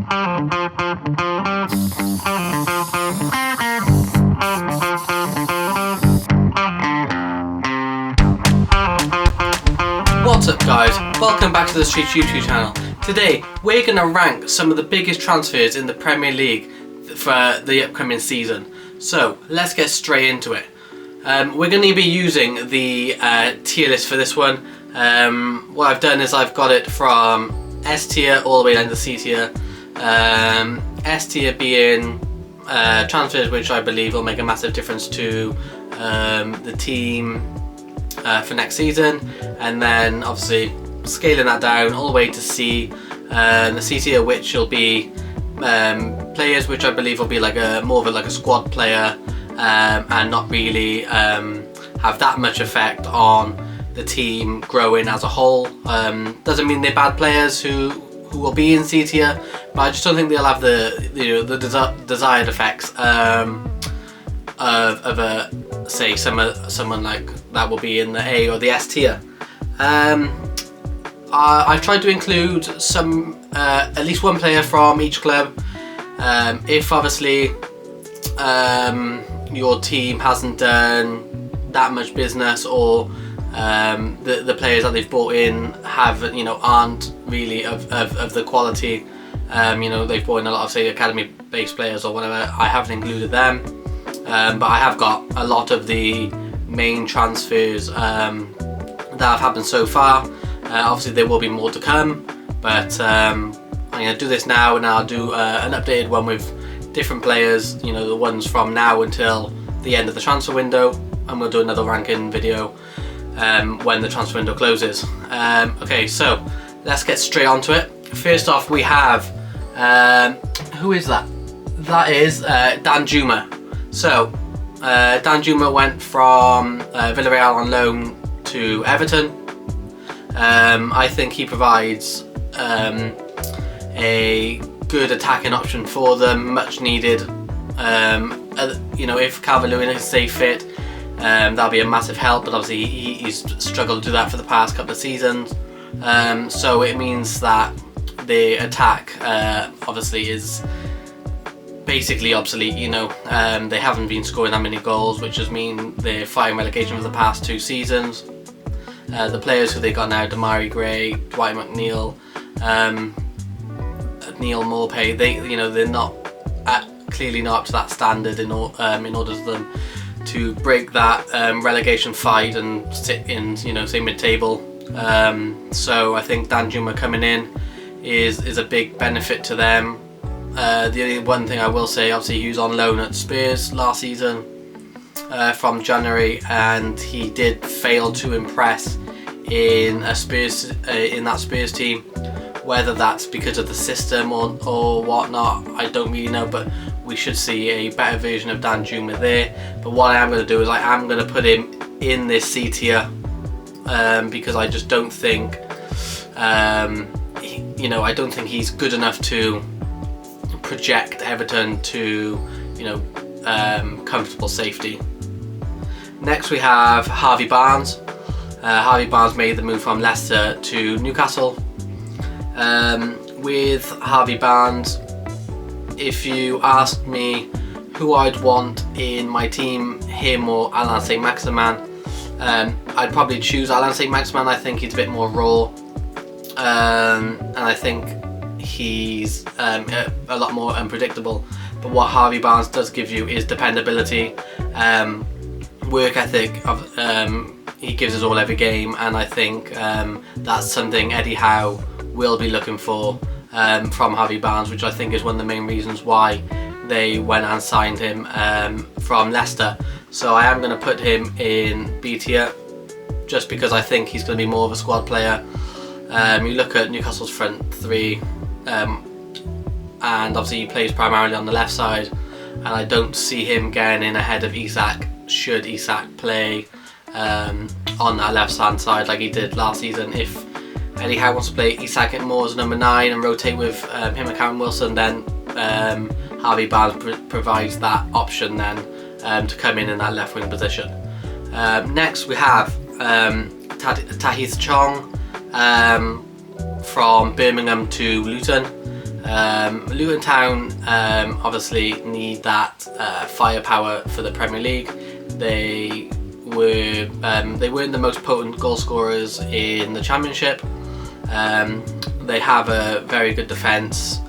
What's up guys, welcome back to the Streets YouTube channel. Today we're going to rank some of the biggest transfers in the Premier League for the upcoming season. So let's get straight into it. We're going to be using the tier list for this one. What I've done is I've got it from S tier all the way down to C tier. S tier being transfers which I believe will make a massive difference to the team for next season, and then obviously scaling that down all the way to C, the C tier, which will be players which I believe will be like more of a squad player, and not really have that much effect on the team growing as a whole. Doesn't mean they're bad players who will be in C tier, but I just don't think they'll have the desired effects of a say someone like that will be in the A or the S tier. I've tried to include some at least one player from each club. If obviously your team hasn't done that much business, or the players that they've brought in aren't really of the quality, they've brought in a lot of, say, academy based players or whatever, I haven't included them. But I have got a lot of the main transfers that have happened so far. Obviously there will be more to come, but I'm going to do this now, and I'll do an updated one with different players, the ones from now until the end of the transfer window, and we'll do another ranking video when the transfer window closes. Okay, so let's get straight onto it. First off, we have who is that? That is Danjuma. So Danjuma went from Villarreal on loan to Everton. I think he provides a good attacking option for them, much needed. If Calvert-Lewin can stay fit, that'll be a massive help, but obviously he's struggled to do that for the past couple of seasons. So it means that the attack obviously is basically obsolete. They haven't been scoring that many goals, which just mean they're fighting relegation for the past 2 seasons. The players who they got now, Demarai Gray, Dwight McNeil, Neil Maupay, they're not clearly not up to that standard in order for them to break that relegation fight and sit in say mid-table. So I think Danjuma coming in is a big benefit to them. The only one thing I will say, obviously he was on loan at Spurs last season from January, and he did fail to impress in that Spurs team. Whether that's because of the system or whatnot, I don't really know, but we should see a better version of Danjuma there. But what I am going to do is I am going to put him in this C tier, because I just don't think I don't think he's good enough to project Everton to comfortable safety. Next we have Harvey Barnes. Harvey Barnes made the move from Leicester to Newcastle. With Harvey Barnes, if you asked me who I'd want in my team, him or Allan Saint-Maximin, I'd probably choose Allan Saint-Maximin. I think he's a bit more raw, and I think he's a lot more unpredictable. But what Harvey Barnes does give you is dependability, work ethic. He gives us all every game, and I think that's something Eddie Howe will be looking for from Harvey Barnes, which I think is one of the main reasons why they went and signed him from Leicester. So I am going to put him in B tier, just because I think he's going to be more of a squad player. You look at Newcastle's front three, and obviously he plays primarily on the left side, and I don't see him getting in ahead of Isak should Isak play on that left hand side like he did last season. If Eddie Howe wants to play Isak more as number 9 and rotate with him and Callum Wilson, then Harvey Barnes provides that option then to come in that left wing position. Next we have Tahith Chong from Birmingham to Luton. Luton Town obviously need that firepower for the Premier League. They weren't the most potent goal scorers in the Championship. They have a very good defence,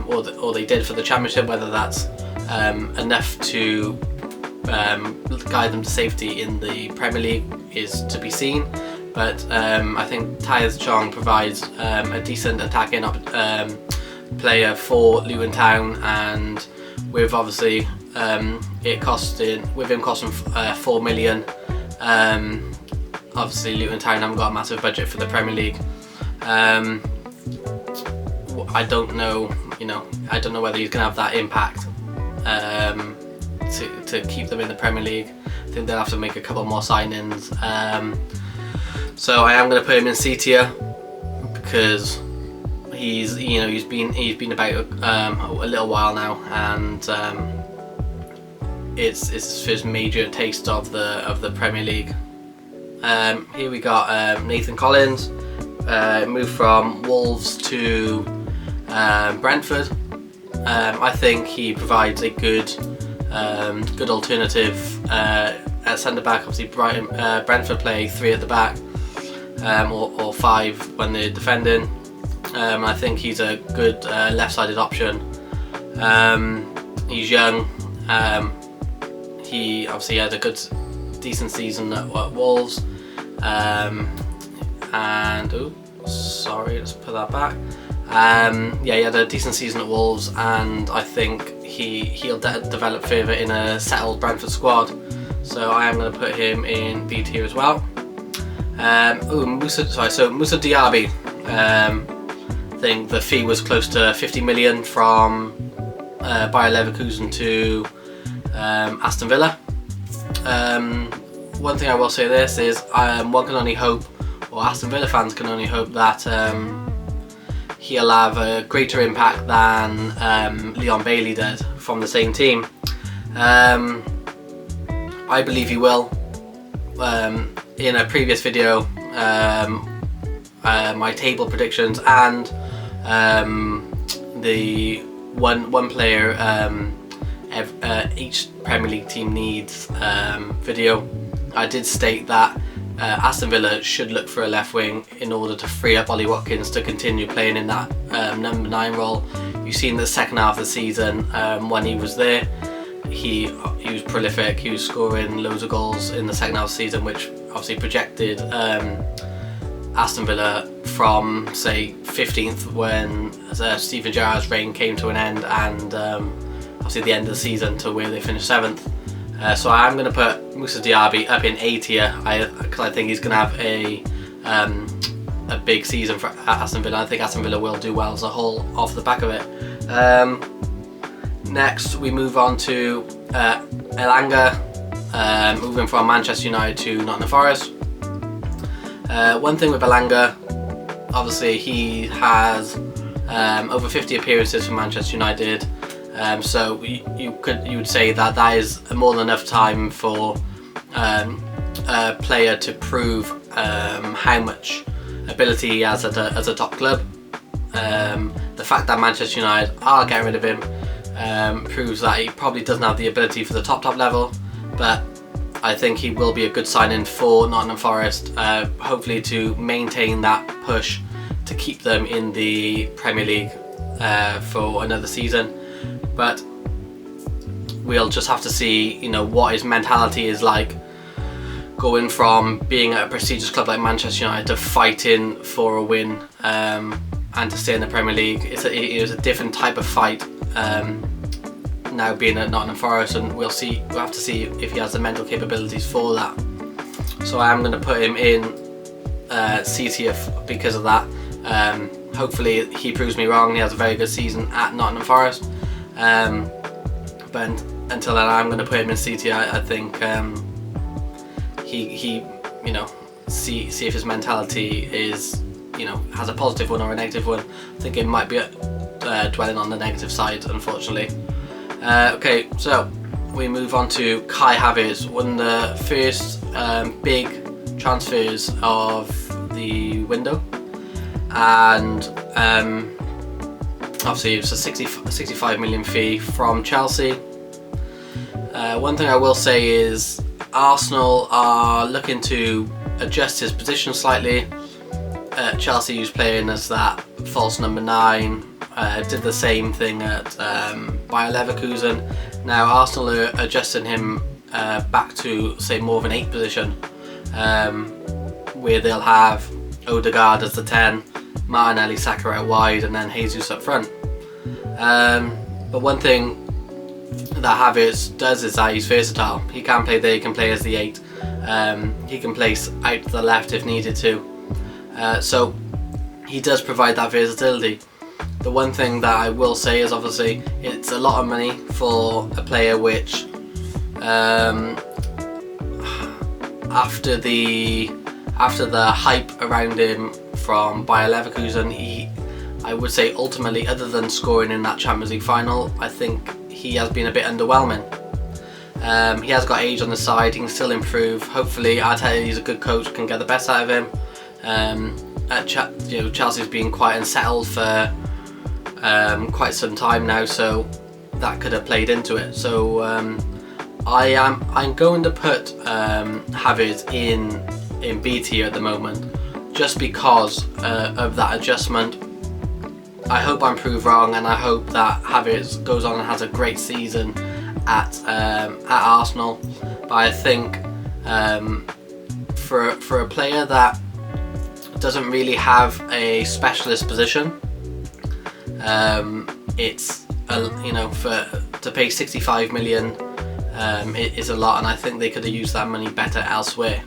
or they did for the Championship. Whether that's enough to guide them to safety in the Premier League is to be seen. But I think Tyus Chong provides a decent attacking player for Luton Town, and with obviously with him costing 4 million. Obviously Luton Town haven't got a massive budget for the Premier League. I don't know whether he's going to have that impact to keep them in the Premier League. I think they'll have to make a couple more signings. So I am going to put him in C tier because he's been about a little while now, and it's his major taste of the Premier League. Here we got Nathan Collins, moved from Wolves to Brentford. I think he provides a good alternative at centre back. Obviously, Brentford play 3 at the back, or 5 when they're defending. I think he's a good left-sided option. He's young. He obviously had a decent season at Wolves. Let's put that back. He had a decent season at Wolves, and I think he'll develop further in a settled Brentford squad. So I am going to put him in B tier as well. Moussa Diaby. I think the fee was close to 50 million from Bayer Leverkusen to Aston Villa. One thing I will say this is one can only hope, or Aston Villa fans can only hope, that he'll have a greater impact than Leon Bailey did from the same team. I believe he will. In a previous video, my table predictions and the one player each Premier League team needs video, I did state that Aston Villa should look for a left wing in order to free up Ollie Watkins to continue playing in that number 9 role. You've seen the second half of the season when he was there, he was prolific. He was scoring loads of goals in the second half of the season, which obviously projected Aston Villa from, say, 15th when Steven Gerrard's reign came to an end, and obviously the end of the season to where they finished 7th. So I'm going to put Moussa Diaby up in A tier because I think he's going to have a big season for Aston Villa. I think Aston Villa will do well as a whole off the back of it. Next we move on to Elanga, moving from Manchester United to Nottingham Forest. One thing with Elanga, obviously he has over 50 appearances for Manchester United. So you would say that is more than enough time for a player to prove how much ability he has at a top club. The fact that Manchester United are getting rid of him proves that he probably doesn't have the ability for the top level, but I think he will be a good signing for Nottingham Forest, hopefully to maintain that push to keep them in the Premier League for another season. But we'll just have to see, what his mentality is like, going from being at a prestigious club like Manchester United to fighting for a win and to stay in the Premier League. It was a different type of fight now being at Nottingham Forest, and we'll have to see if he has the mental capabilities for that. So I am going to put him in C tier because of that. Hopefully he proves me wrong. He has a very good season at Nottingham Forest. But until then, I'm going to put him in C tier. I think he see if his mentality is, has a positive one or a negative one. I think it might be dwelling on the negative side, unfortunately. Okay, so we move on to Kai Havertz, one of the first big transfers of the window, and Obviously, it's a 65 million fee from Chelsea. One thing I will say is Arsenal are looking to adjust his position slightly. Chelsea, who's playing as that false number 9, did the same thing at Bayer Leverkusen. Now Arsenal are adjusting him back to, say, more of an 8 position, where they'll have Odegaard as the 10, Martinelli, Saka out wide, and then Jesus up front. But one thing that Havertz does is that he's versatile. He can play there, he can play as the 8, he can place out to the left if needed to. So he does provide that versatility. The one thing that I will say is obviously it's a lot of money for a player which after the hype around him from Bayer Leverkusen, I would say ultimately, other than scoring in that Champions League final, I think he has been a bit underwhelming. He has got age on the side, he can still improve. Hopefully, Arteta's a good coach, can get the best out of him. Chelsea's been quite unsettled for quite some time now, so that could have played into it. So I'm going to put Havertz in B tier at the moment, just because of that adjustment. I hope I'm proved wrong, and I hope that Havertz goes on and has a great season at Arsenal. But I think for a player that doesn't really have a specialist position, it's to pay 65 million, it is a lot, and I think they could have used that money better elsewhere.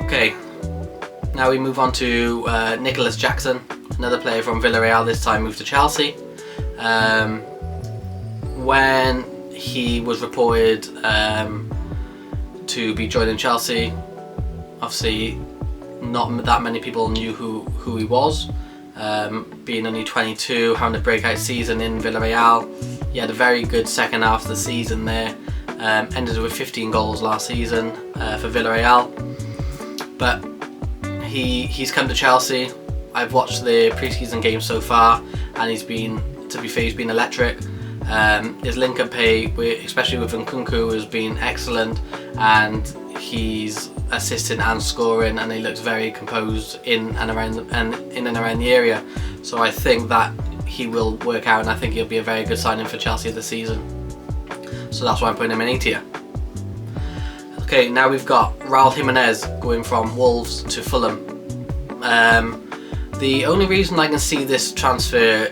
Okay, now we move on to Nicholas Jackson, another player from Villarreal, this time moved to Chelsea. When he was reported to be joining Chelsea, obviously not that many people knew who he was. Being only 22, having a breakout season in Villarreal, he had a very good second half of the season there. Ended with 15 goals last season for Villarreal. But he's come to Chelsea. I've watched the pre-season games so far, and he's been electric. His link-up play, especially with Nkunku, has been excellent, and he's assisting and scoring, and he looks very composed in and around the area. So I think that he will work out, and I think he'll be a very good signing for Chelsea this season. So that's why I'm putting him in A tier. Okay, now we've got Raul Jimenez going from Wolves to Fulham. The only reason I can see this transfer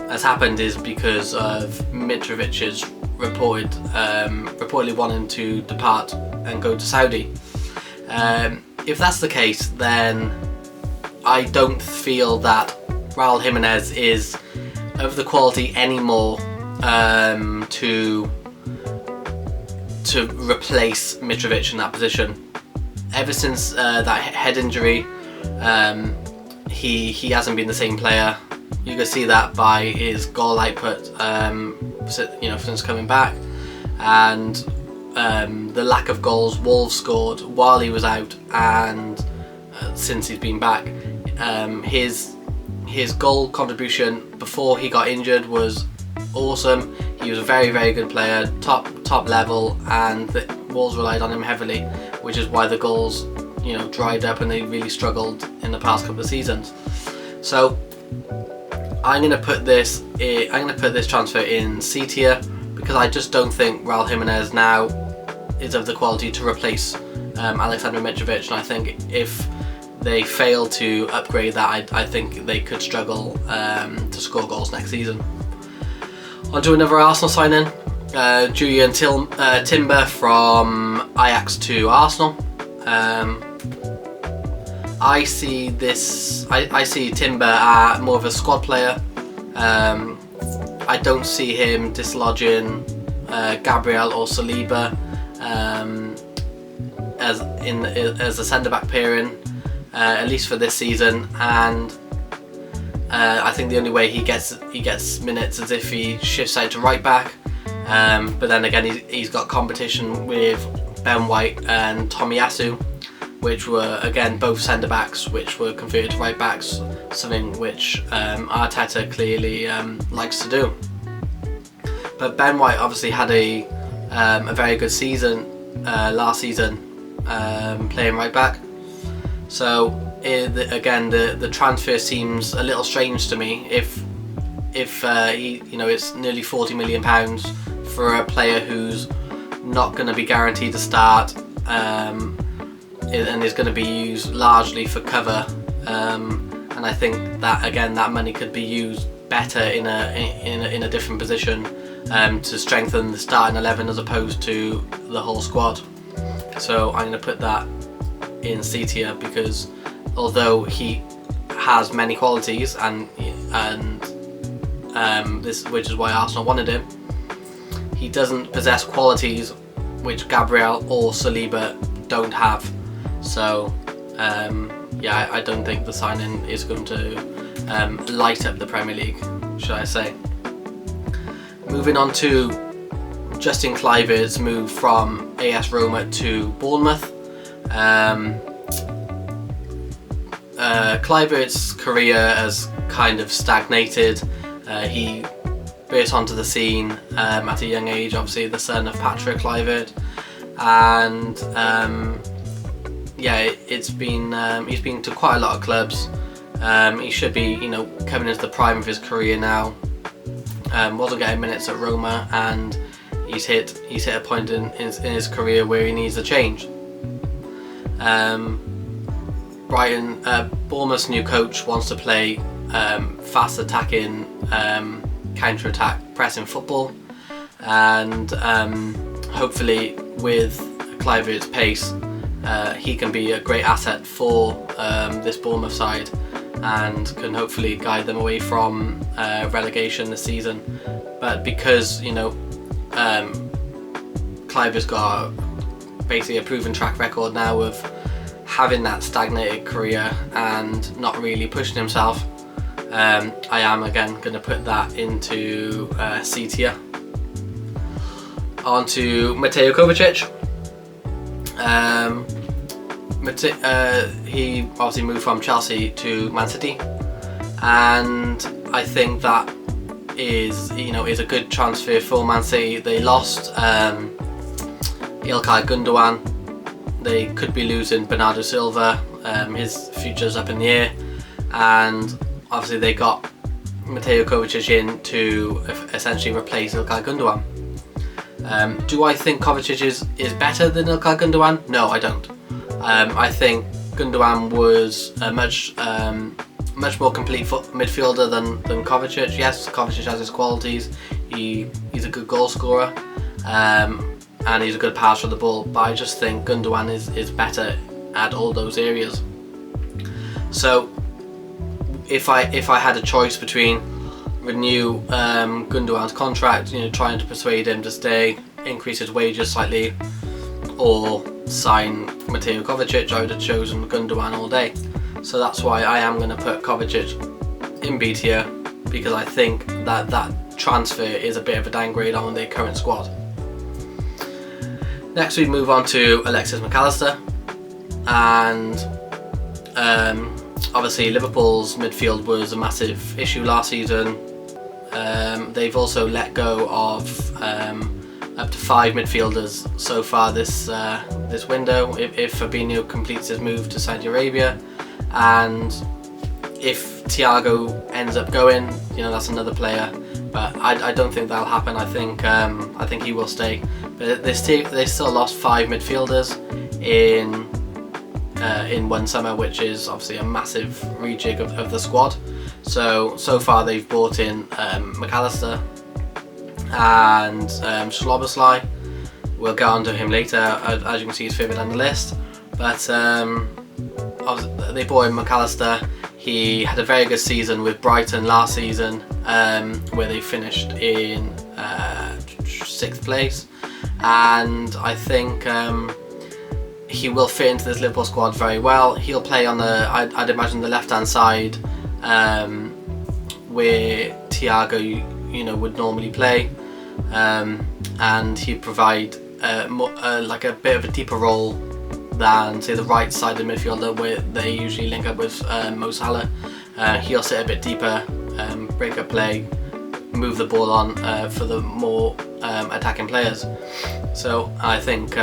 has happened is because of Mitrovic's reportedly wanting to depart and go to Saudi. If that's the case, then I don't feel that Raul Jimenez is of the quality anymore to replace Mitrovic in that position. Ever since that head injury, he hasn't been the same player. You can see that by his goal output, since coming back, and the lack of goals Wolves scored while he was out and since he's been back. His goal contribution before he got injured was awesome. He was a very, very good player, top level, and the Wolves relied on him heavily, which is why the goals dried up and they really struggled in the past couple of seasons. So I'm going to put this transfer in C tier, because I just don't think Raul Jimenez now is of the quality to replace Aleksandar Mitrovic, and I think if they fail to upgrade that, I think they could struggle to score goals next season. On to another Arsenal signing, Julian Timber from Ajax to Arsenal. I see Timber more of a squad player. I don't see him dislodging Gabriel or Saliba as a centre-back pairing, at least for this season. And I think the only way he gets minutes is if he shifts out to right back. But then again, he's got competition with Ben White and Tomiyasu, which were again both centre backs which were converted to right backs something which Arteta clearly likes to do. But Ben White obviously had a very good season last season, playing right back. So again, the transfer seems a little strange to me. If it's nearly £40 million for a player who's not going to be guaranteed to start, and is going to be used largely for cover. And I think that again, that money could be used better in a different position, to strengthen the starting 11 as opposed to the whole squad. So I'm going to put that in C tier, because although he has many qualities and which is why Arsenal wanted him, he doesn't possess qualities which Gabriel or Saliba don't have. So I don't think the signing is going to light up the Premier League, should I say. Moving on to Justin Kluivert's move from AS Roma to Bournemouth. Kluivert's career has kind of stagnated. He burst onto the scene at a young age, obviously the son of Patrick Kluivert, and he's been to quite a lot of clubs. He should be, coming into the prime of his career now. Wasn't getting minutes at Roma, and he's hit a point in his career where he needs a change. Bournemouth's new coach wants to play fast attacking, counter-attack, pressing football, and hopefully with Kluivert's pace, he can be a great asset for this Bournemouth side, and can hopefully guide them away from relegation this season. But because Kluivert's got basically a proven track record now of having that stagnated career and not really pushing himself, I am again going to put that into C tier. On to Mateo Kovacic. He obviously moved from Chelsea to Man City, and I think that is a good transfer for Man City. They lost Ilkay Gundogan. They could be losing Bernardo Silva. His future's up in the air, and obviously they got Mateo Kovacic in to essentially replace Ilkay Gundogan. Do I think Kovacic is better than Ilkay Gundogan? No, I don't. I think Gundogan was a much more complete midfielder than Kovacic. Yes, Kovacic has his qualities. He's a good goal scorer, and he's a good passer of the ball. But I just think Gundogan is better at all those areas. So if I had a choice between renew Gundogan's contract, trying to persuade him to stay, increase his wages slightly, or sign Mateo Kovacic, I would have chosen Gundogan all day. So that's why I am going to put Kovacic in B tier, because I think that transfer is a bit of a downgrade on the current squad. Next we move on to Alexis McAllister, and obviously Liverpool's midfield was a massive issue last season. They've also let go of up to 5 midfielders so far this window. If Fabinho completes his move to Saudi Arabia, and if Thiago ends up going, that's another player. But I don't think that'll happen. I think he will stay. But they still lost 5 midfielders in one summer, which is obviously a massive rejig of the squad. So far they've brought in McAllister and Szoboszlai. We'll get on to him later. As you can see, he's further down the list. But they brought in McAllister. He had a very good season with Brighton last season, where they finished in 6th place. And I think he will fit into this Liverpool squad very well. He'll play on I'd imagine the left-hand side, where Thiago, would normally play, and he'd provide like a bit of a deeper role than say the right side of the midfielder, where they usually link up with Mo Salah. He'll sit a bit deeper, break up play, move the ball on for the more attacking players. So I think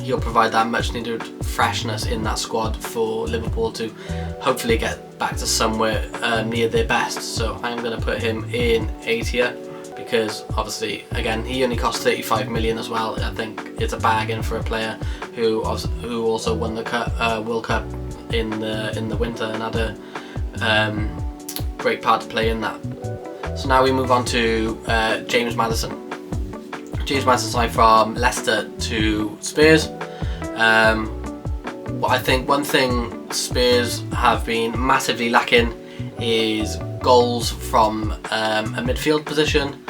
he'll provide that much needed freshness in that squad for Liverpool to hopefully get back to somewhere near their best. So I'm going to put him in A tier, because obviously, again, he only cost 35 million as well. I think it's a bargain for a player who also won the World Cup in the winter and had a great part to play in that. So now we move on to James Maddison. James Maddison signed from Leicester to Spurs. But I think one thing Spurs have been massively lacking is goals from a midfield position.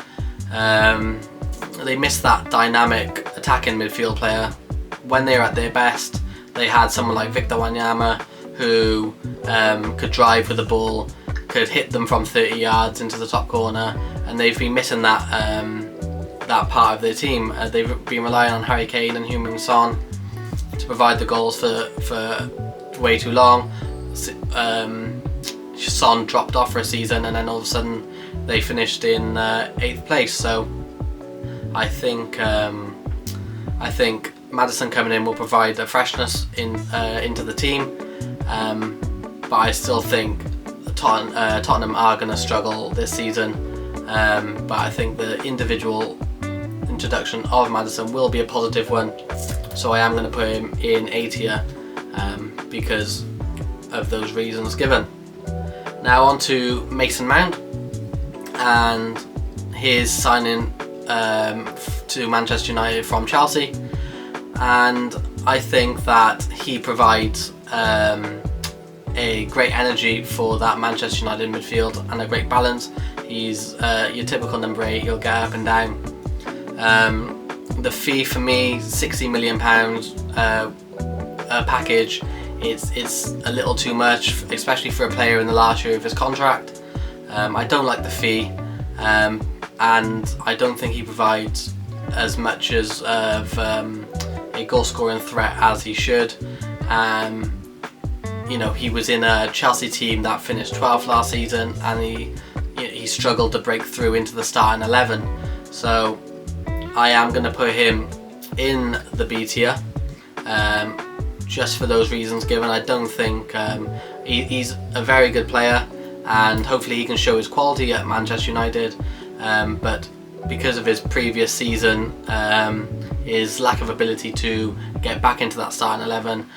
They missed that dynamic attacking midfield player. When they were at their best, they had someone like Victor Wanyama who could drive with the ball, could hit them from 30 yards into the top corner, and they've been missing that part of their team. They've been relying on Harry Kane and Heung-min Son to provide the goals for way too long. Son dropped off for a season, and then all of a sudden they finished in 8th place. So I think Maddison coming in will provide a freshness into the team, but I still think Tottenham are going to struggle this season. But I think the individual introduction of Maddison will be a positive one, so I am going to put him in A tier because of those reasons given. Now on to Mason Mount and his signing to Manchester United from Chelsea, and I think that he provides a great energy for that Manchester United midfield and a great balance. He's your typical number 8, he'll get up and down. The fee for me, £60 million package, it's a little too much, especially for a player in the last year of his contract. I don't like the fee, and I don't think he provides as much as of a goal scoring threat as he should. He was in a Chelsea team that finished 12th last season, and he struggled to break through into the starting 11. So I am going to put him in the B tier, just for those reasons given. I don't think he's a very good player, and hopefully he can show his quality at Manchester United, but because of his previous season, his lack of ability to get back into that starting 11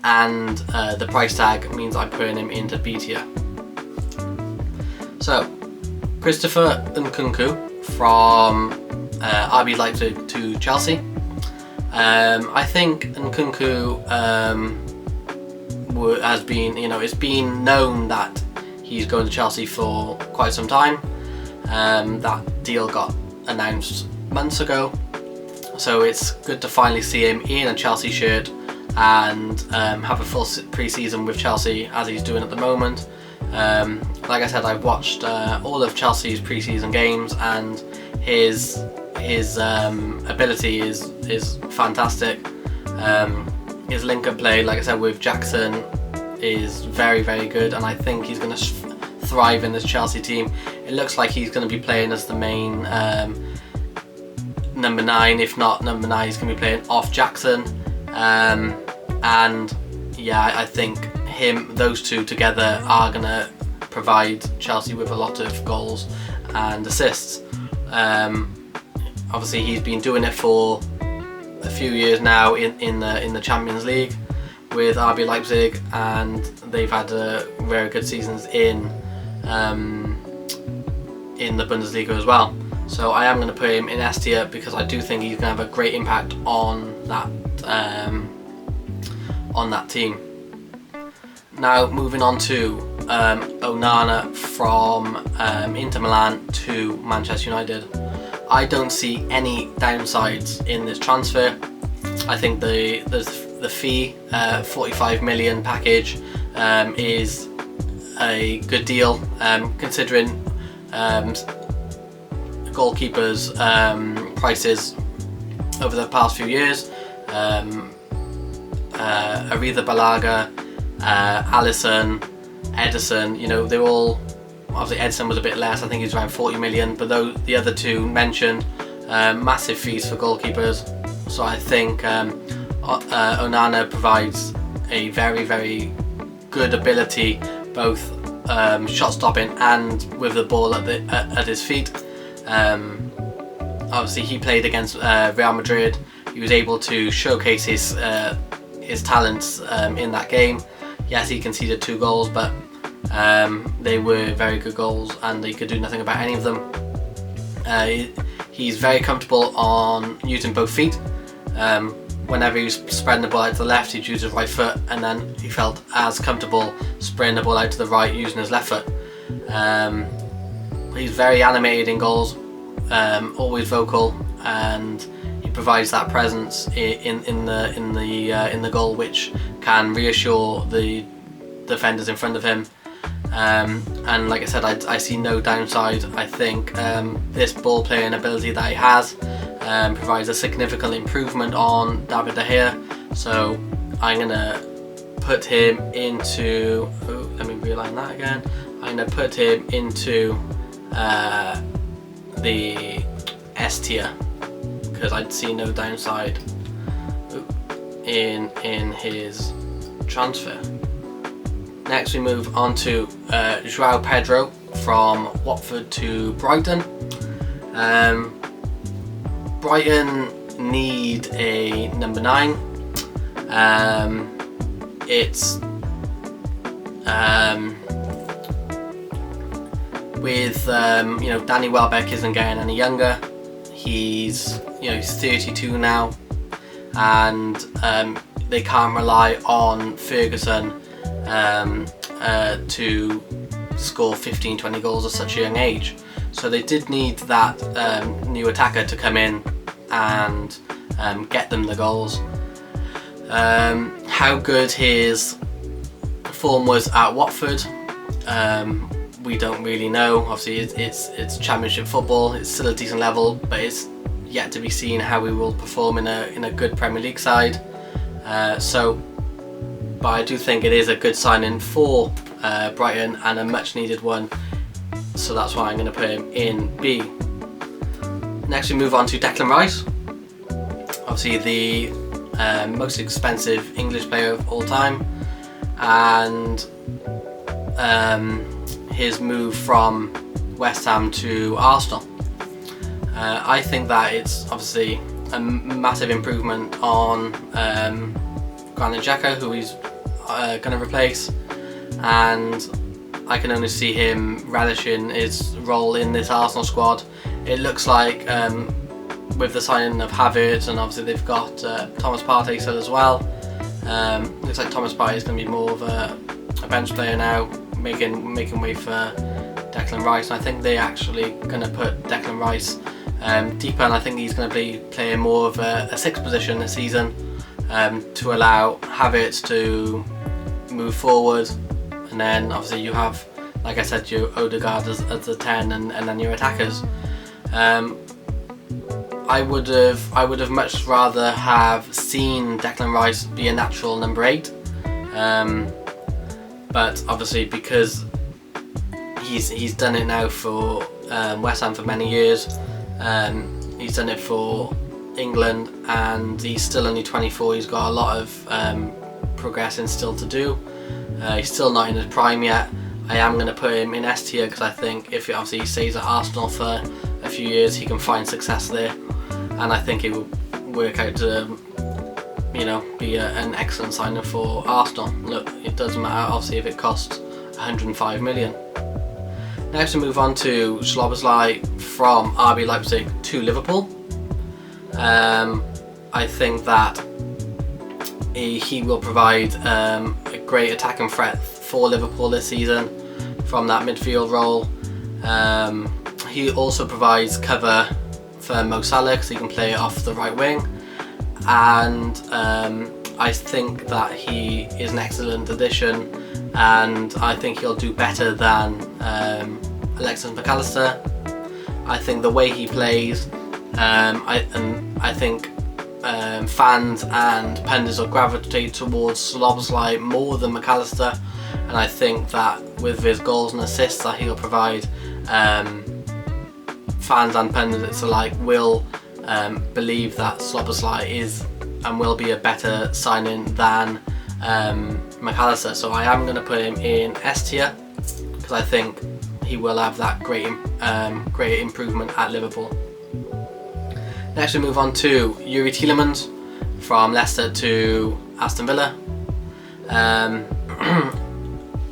and the price tag means I'm putting him into B tier. So Christopher Nkunku from RB Leipzig to Chelsea. I think Nkunku has been, it's been known that he's going to Chelsea for quite some time. That deal got announced months ago, so it's good to finally see him in a Chelsea shirt and have a full pre-season with Chelsea as he's doing at the moment. Like I said, I've watched all of Chelsea's pre-season games, and his ability is fantastic. His link-up play, like I said, with Jackson is very, very good, and I think he's going to thrive in this Chelsea team. It looks like he's going to be playing as the main number 9, if not number 9, he's going to be playing off Jackson. And yeah, I think those two together are going to provide Chelsea with a lot of goals and assists. Obviously, he's been doing it for a few years now in the Champions League with RB Leipzig, and they've had very good seasons in the Bundesliga as well. So I am going to put him in S tier because I do think he's going to have a great impact on that team. Now moving on to Onana from Inter Milan to Manchester United. I don't see any downsides in this transfer. I think the fee, 45 million package, is a good deal considering goalkeepers' prices over the past few years. Aretha Balaga, Alisson, Ederson, you know, they're all, obviously Ederson was a bit less, I think he's around 40 million, but the other two mentioned, massive fees for goalkeepers. So I think Onana provides a very, very good ability, both shot stopping and with the ball at his feet. Obviously he played against Real Madrid. He was able to showcase his talents in that game. Yes, he conceded 2 goals, but they were very good goals and he could do nothing about any of them. He's very comfortable on using both feet. Whenever he was spreading the ball out to the left, he'd use his right foot, and then he felt as comfortable spraying the ball out to the right using his left foot. He's very animated in goals, always vocal, and he provides that presence in the goal, which can reassure the defenders in front of him. And like I said, I see no downside. I think this ball playing ability that he has provides a significant improvement on David De Gea. So I'm gonna put him into. Oh, let me realign that again. I'm gonna put him into the S tier because I'd see no downside in his transfer. Next we move on to Joao Pedro from Watford to Brighton. Brighton need a number 9. It's with you know, Danny Welbeck isn't getting any younger. He's 32 now, and they can't rely on Ferguson to score 15-20 goals at such a young age. So they did need that new attacker to come in and get them the goals. How good his form was at Watford, we don't really know. Obviously it's Championship football, it's still a decent level, but it's yet to be seen how he will perform in a good Premier League side. But I do think it is a good signing for Brighton and a much needed one, so that's why I'm going to put him in B. Next we move on to Declan Rice, obviously the most expensive English player of all time, and his move from West Ham to Arsenal. I think that it's obviously a massive improvement on Granit Xhaka, who he's going to replace, and I can only see him relishing his role in this Arsenal squad. It looks like with the signing of Havertz, and obviously they've got Thomas Partey still as well. Looks like Thomas Partey is going to be more of a bench player now, making way for Declan Rice. And I think they're actually going to put Declan Rice deeper, and I think he's going to be playing more of a 6th position this season to allow Havertz to move forward. And then obviously you have, like I said, your Odegaard as the 10, and then your attackers. I would have much rather have seen Declan Rice be a natural number 8, but obviously because he's done it now for West Ham for many years, he's done it for England, and he's still only 24. He's got a lot of progressing still to do. He's still not in his prime yet. I am going to put him in S tier because I think if obviously he stays at Arsenal for a few years, he can find success there, and I think it will work out to be an excellent signing for Arsenal. Look, it doesn't matter obviously if it costs 105 million. Next we move on to Szoboszlai from RB Leipzig to Liverpool. I think that he will provide a great attacking threat for Liverpool this season from that midfield role. He also provides cover for Mo Salah because he can play off the right wing, and I think that he is an excellent addition, and I think he'll do better than Alexis Mac Allister. I think the way he plays, I think fans and pundits will gravitate towards Szoboszlai more than Mac Allister. and I think that with his goals and assists that he'll provide, fans and pundits alike will believe that Szoboszlai is and will be a better signing than McAllister. So I am going to put him in S tier because I think he will have that great improvement at Liverpool. Next we move on to Youri Tielemans from Leicester to Aston Villa.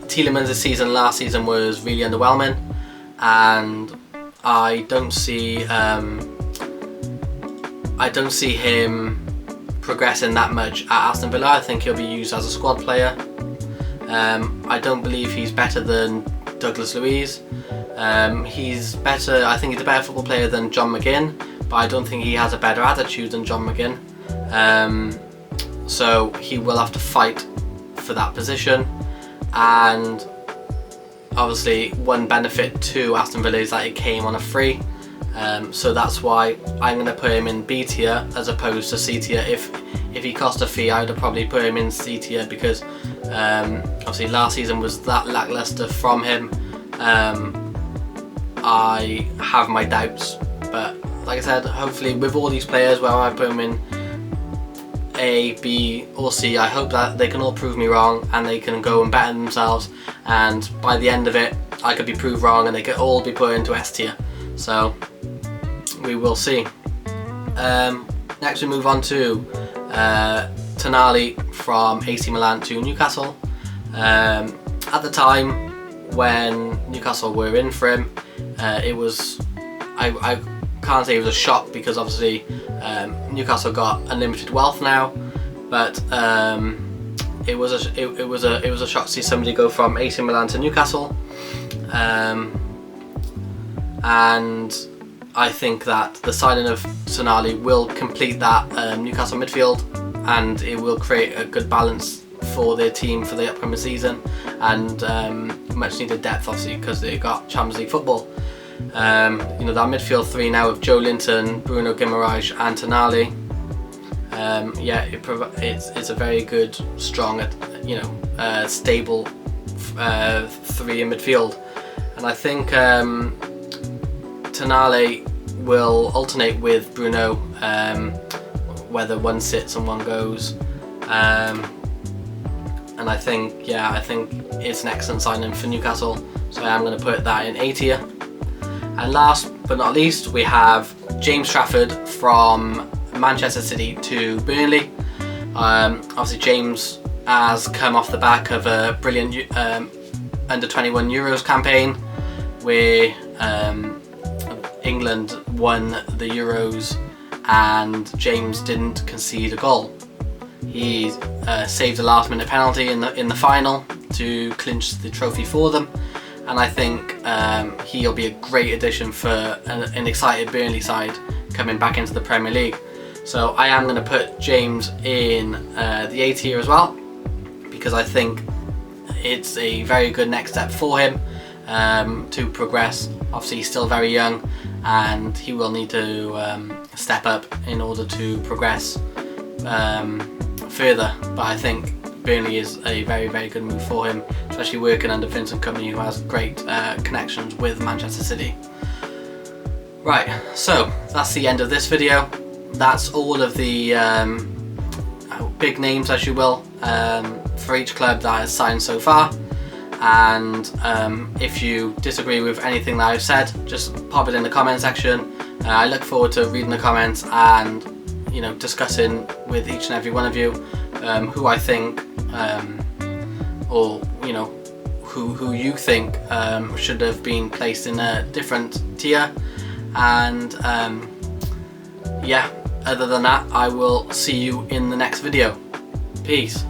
Tielemans' season last season was really underwhelming, and I don't see him progressing that much at Aston Villa. I think he'll be used as a squad player. I don't believe he's better than Douglas Luiz. He's better. I think he's a better football player than John McGinn, but I don't think he has a better attitude than John McGinn. So he will have to fight for that position, and obviously one benefit to Aston Villa is that it came on a free, so that's why I'm going to put him in B tier as opposed to C tier. If he cost a fee, I would have probably put him in C tier because obviously last season was that lacklustre from him. I have my doubts, but like I said, hopefully with all these players, whether I put them in A, B or C, I hope that they can all prove me wrong and they can go and better themselves, and by the end of it I could be proved wrong and they could all be put into S tier. So we will see. Next we move on to Tonali from AC Milan to Newcastle. At the time when Newcastle were in for him, it was, I can't say it was a shock because obviously Newcastle got unlimited wealth now, but it was a shock to see somebody go from AC Milan to Newcastle, and I think that the signing of Tonali will complete that Newcastle midfield, and it will create a good balance for their team for the upcoming season, and much needed depth obviously because they got Champions League football. That midfield three now with Joe Linton, Bruno Guimaraes and Tonali, it's a very good, strong, stable three in midfield, and I think Tonali will alternate with Bruno, whether one sits and one goes, and I think it's an excellent signing for Newcastle, so I am going to put that in A tier. And last but not least, we have James Trafford from Manchester City to Burnley. Obviously James has come off the back of a brilliant under 21 Euros campaign where England won the Euros and James didn't concede a goal. He saved a last minute penalty in the final to clinch the trophy for them, and I think he'll be a great addition for an excited Burnley side coming back into the Premier League. So I am going to put James in the A tier as well, because I think it's a very good next step for him to progress. Obviously he's still very young and he will need to step up in order to progress further, but I think Burnley is a very, very good move for him, especially working under Vincent Kompany, who has great connections with Manchester City. Right, so that's the end of this video. That's all of the big names, as you will, for each club that has signed so far, and if you disagree with anything that I've said, just pop it in the comment section. I look forward to reading the comments and discussing with each and every one of you who I think or who you think should have been placed in a different tier, and other than that, I will see you in the next video. Peace.